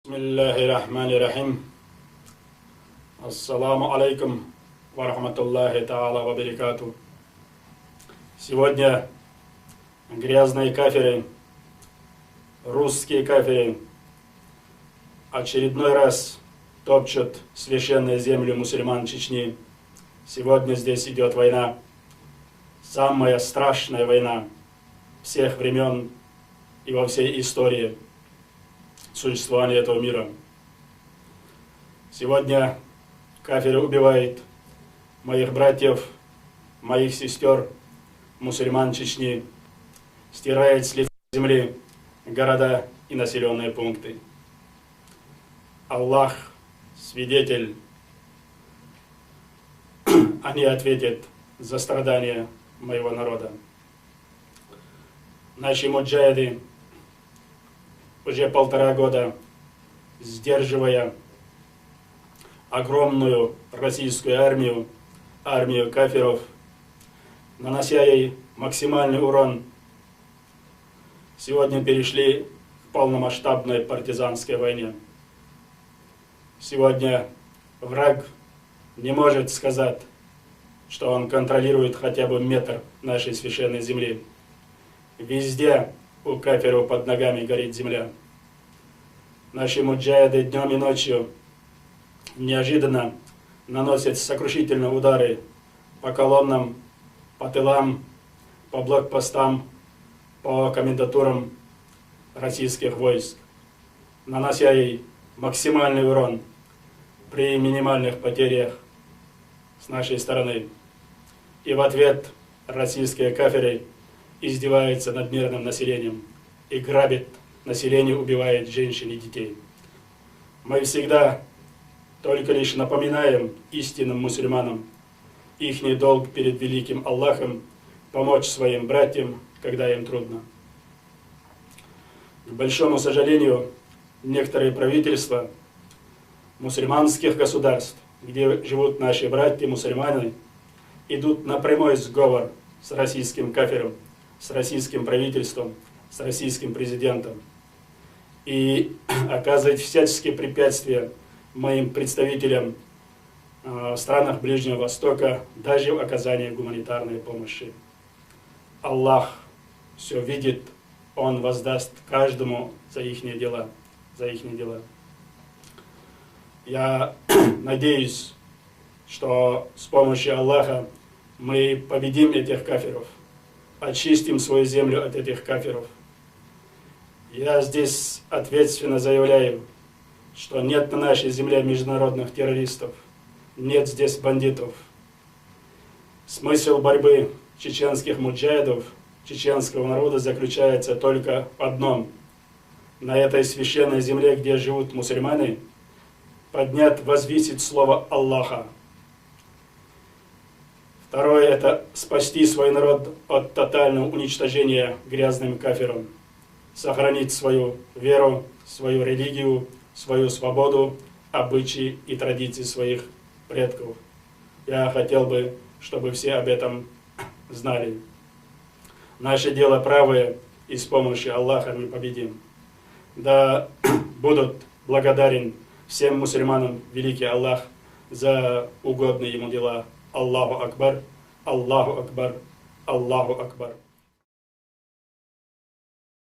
Бисмиллахир-рахманир-рахим. Ассаламу алейкум ва рахматуллахи та'ала ва баракату. Сегодня грязные кафиры, русские кафиры, очередной раз топчут священную землю мусульман Чечни. Сегодня здесь идет война, самая страшная война всех времен и во всей истории существования этого мира. Сегодня кафиры убивают моих братьев, моих сестер, мусульман Чечни, стирает с лица земли города и населенные пункты. Аллах свидетель, они ответят за страдания моего народа. Наши муджахиды уже 1,5 года, сдерживая огромную российскую армию кафиров, нанося ей максимальный урон, сегодня перешли к полномасштабной партизанской войне. Сегодня враг не может сказать, что он контролирует хотя бы метр нашей священной земли. Везде у кафиров под ногами горит земля. Наши муджахиды днем и ночью неожиданно наносят сокрушительные удары по колоннам, по тылам, по блокпостам, по комендатурам российских войск, нанося ей максимальный урон при минимальных потерях с нашей стороны. И в ответ российские кафиры издевается над мирным населением и грабит население, убивает женщин и детей. Мы всегда только лишь напоминаем истинным мусульманам ихний долг перед великим Аллахом помочь своим братьям, когда им трудно. К большому сожалению, некоторые правительства мусульманских государств, где живут наши братья-мусульмане, идут на прямой сговор с российским кафиром, с российским правительством, с российским президентом и оказывать всяческие препятствия моим представителям в странах Ближнего Востока даже в оказании гуманитарной помощи. Аллах все видит, Он воздаст каждому за их дела. Я надеюсь, что с помощью Аллаха мы победим этих кафиров, очистим свою землю от этих кафиров. Я здесь ответственно заявляю, что нет на нашей земле международных террористов, нет здесь бандитов. Смысл борьбы чеченских муджахидов, чеченского народа заключается только в одном: на этой священной земле, где живут мусульмане, поднять, возвысить слово Аллаха. Второе – это спасти свой народ от тотального уничтожения грязным кафиром, сохранить свою веру, свою религию, свою свободу, обычаи и традиции своих предков. Я хотел бы, чтобы все об этом знали. Наше дело правое, и с помощью Аллаха мы победим. Да будут благодарен всем мусульманам великий Аллах за угодные ему дела. Аллаху Акбар, Аллаху Акбар, Аллаху Акбар.